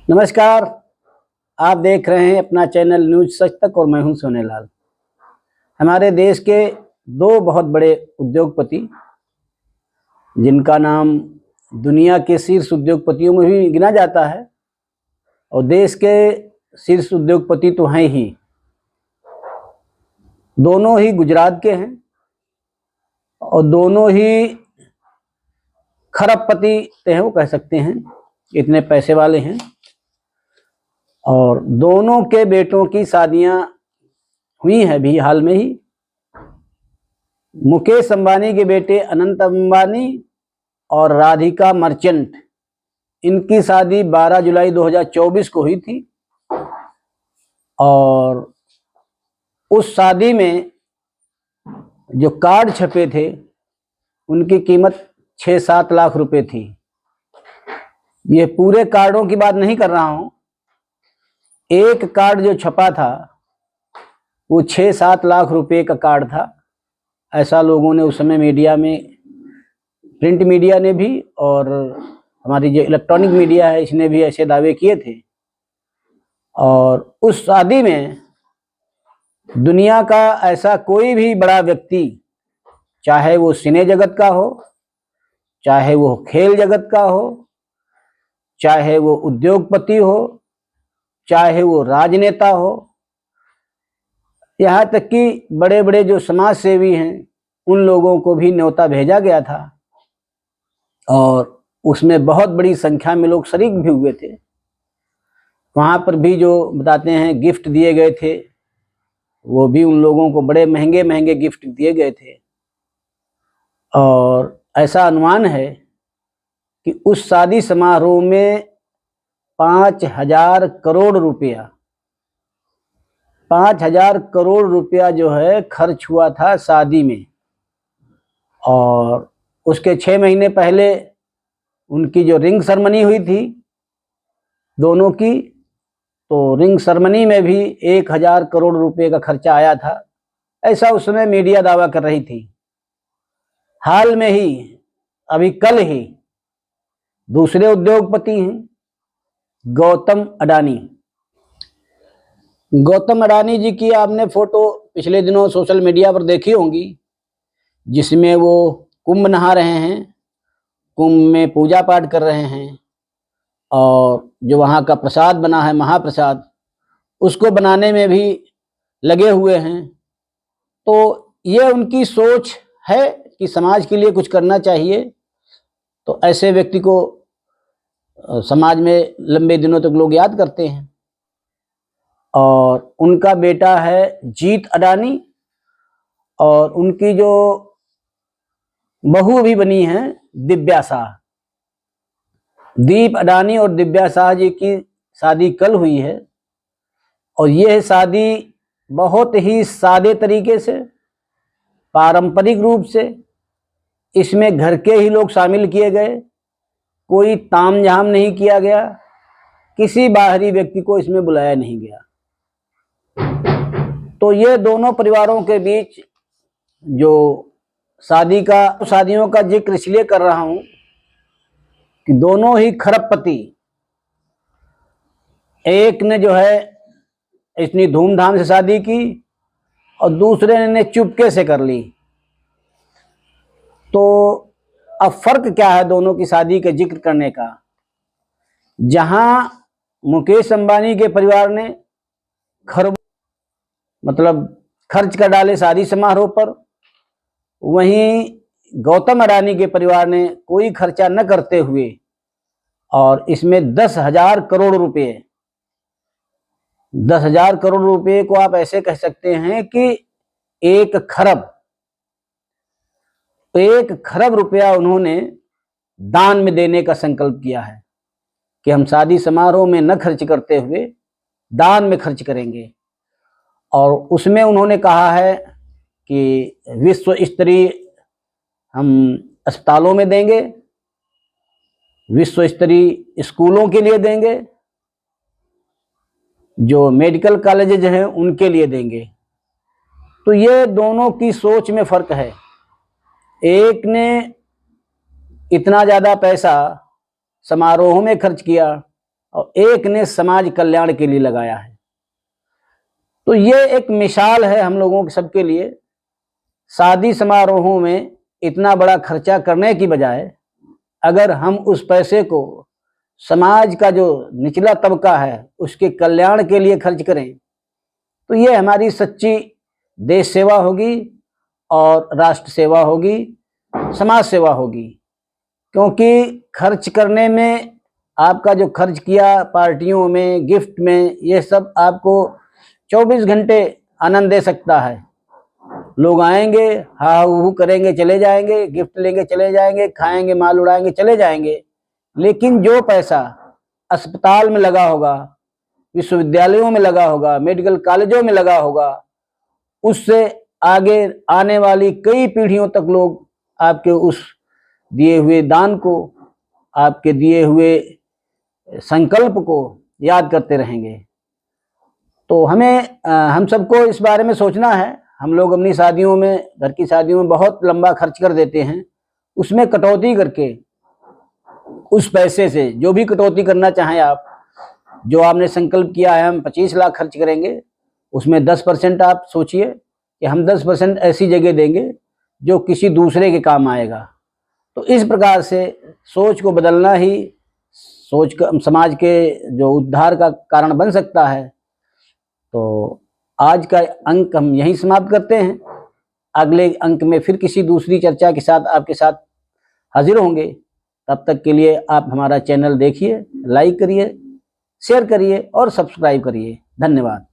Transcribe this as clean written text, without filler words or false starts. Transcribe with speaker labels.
Speaker 1: नमस्कार। आप देख रहे हैं अपना चैनल न्यूज सच तक और मैं हूं सोनेलाल। हमारे देश के दो बहुत बड़े उद्योगपति जिनका नाम दुनिया के शीर्ष उद्योगपतियों में भी गिना जाता है और देश के शीर्ष उद्योगपति तो हैं ही, दोनों ही गुजरात के हैं और दोनों ही खरबपति हैं, वो कह सकते हैं, इतने पैसे वाले हैं। और दोनों के बेटों की शादियां हुई हैं भी हाल में ही। मुकेश अंबानी के बेटे अनंत अंबानी और राधिका मर्चेंट, इनकी शादी 12 जुलाई 2024 को हुई थी और उस शादी में जो कार्ड छपे थे उनकी कीमत 6-7 लाख रुपए थी। ये पूरे कार्डों की बात नहीं कर रहा हूं, एक कार्ड जो छपा था वो 6-7 लाख रुपए का कार्ड था। ऐसा लोगों ने उस समय मीडिया में, प्रिंट मीडिया ने भी और हमारी जो इलेक्ट्रॉनिक मीडिया है इसने भी ऐसे दावे किए थे। और उस शादी में दुनिया का ऐसा कोई भी बड़ा व्यक्ति, चाहे वो सिने जगत का हो, चाहे वो खेल जगत का हो, चाहे वो उद्योगपति हो, चाहे वो राजनेता हो, यहाँ तक कि बड़े बड़े जो समाज सेवी हैं उन लोगों को भी न्योता भेजा गया था और उसमें बहुत बड़ी संख्या में लोग शरीक भी हुए थे। वहाँ पर भी जो बताते हैं गिफ्ट दिए गए थे वो भी उन लोगों को बड़े महंगे महंगे गिफ्ट दिए गए थे। और ऐसा अनुमान है कि उस शादी समारोह में 5,000 करोड़ रुपया 5,000 करोड़ रुपया जो है खर्च हुआ था शादी में। और उसके 6 महीने पहले उनकी जो रिंग सेरेमनी हुई थी दोनों की, तो रिंग सेरेमनी में भी 1,000 करोड़ रुपए का खर्चा आया था, ऐसा उस समय मीडिया दावा कर रही थी। हाल में ही, अभी कल ही, दूसरे उद्योगपति हैं गौतम अडानी। गौतम अडानी जी की आपने फोटो पिछले दिनों सोशल मीडिया पर देखी होंगी, जिसमें वो कुंभ नहा रहे हैं, कुंभ में पूजा पाठ कर रहे हैं और जो वहाँ का प्रसाद बना है महाप्रसाद, उसको बनाने में भी लगे हुए हैं। तो ये उनकी सोच है कि समाज के लिए कुछ करना चाहिए, तो ऐसे व्यक्ति को समाज में लंबे दिनों तक लोग याद करते हैं। और उनका बेटा है जीत अडानी और उनकी जो बहू भी बनी है दिव्या शाह। दीप अडानी और दिव्या शाह जी की शादी कल हुई है और यह शादी बहुत ही सादे तरीके से, पारंपरिक रूप से, इसमें घर के ही लोग शामिल किए गए, कोई तामझाम नहीं किया गया, किसी बाहरी व्यक्ति को इसमें बुलाया नहीं गया। तो ये दोनों परिवारों के बीच जो शादियों का जिक्र इसलिए कर रहा हूं कि दोनों ही खरबपति, एक ने जो है इतनी धूमधाम से शादी की और दूसरे ने चुपके से कर ली। तो अब फर्क क्या है दोनों की शादी के जिक्र करने का? जहां मुकेश अंबानी के परिवार ने खर्च कर डाले शादी समारोह पर, वहीं गौतम अडानी के परिवार ने कोई खर्चा न करते हुए और इसमें 10,000 करोड़ रुपए 10,000 करोड़ रुपए को आप ऐसे कह सकते हैं कि 1 खरब रुपया उन्होंने दान में देने का संकल्प किया है कि हम शादी समारोह में न खर्च करते हुए दान में खर्च करेंगे। और उसमें उन्होंने कहा है कि विश्व स्तरीय हम अस्पतालों में देंगे, विश्व स्तरीय स्कूलों के लिए देंगे, जो मेडिकल कॉलेजेज हैं उनके लिए देंगे। तो ये दोनों की सोच में फर्क है। एक ने इतना ज़्यादा पैसा समारोह में खर्च किया और एक ने समाज कल्याण के लिए लगाया है। तो ये एक मिसाल है हम लोगों के सबके लिए। शादी समारोहों में इतना बड़ा खर्चा करने की बजाय अगर हम उस पैसे को समाज का जो निचला तबका है उसके कल्याण के लिए खर्च करें तो ये हमारी सच्ची देश सेवा होगी और राष्ट्र सेवा होगी, समाज सेवा होगी। क्योंकि खर्च करने में आपका जो खर्च किया पार्टियों में, गिफ्ट में, ये सब आपको 24 घंटे आनंद दे सकता है। लोग आएंगे, हा हू करेंगे, चले जाएंगे, गिफ्ट लेंगे, चले जाएंगे, खाएंगे, माल उड़ाएंगे, चले जाएंगे। लेकिन जो पैसा अस्पताल में लगा होगा, विश्वविद्यालयों में लगा होगा, मेडिकल कॉलेजों में लगा होगा, उससे आगे आने वाली कई पीढ़ियों तक लोग आपके उस दिए हुए दान को, आपके दिए हुए संकल्प को याद करते रहेंगे। तो हम सबको इस बारे में सोचना है। हम लोग अपनी शादियों में, घर की शादियों में बहुत लंबा खर्च कर देते हैं। उसमें कटौती करके उस पैसे से जो भी कटौती करना चाहें आप, जो आपने संकल्प किया है हम 25 लाख खर्च करेंगे, उसमें 10% आप सोचिए कि हम 10% ऐसी जगह देंगे जो किसी दूसरे के काम आएगा। तो इस प्रकार से सोच को बदलना ही सोच का समाज के जो उद्धार का कारण बन सकता है। तो आज का अंक हम यहीं समाप्त करते हैं। अगले अंक में फिर किसी दूसरी चर्चा के साथ आपके साथ हाजिर होंगे। तब तक के लिए आप हमारा चैनल देखिए, लाइक करिए, शेयर करिए और सब्सक्राइब करिए। धन्यवाद।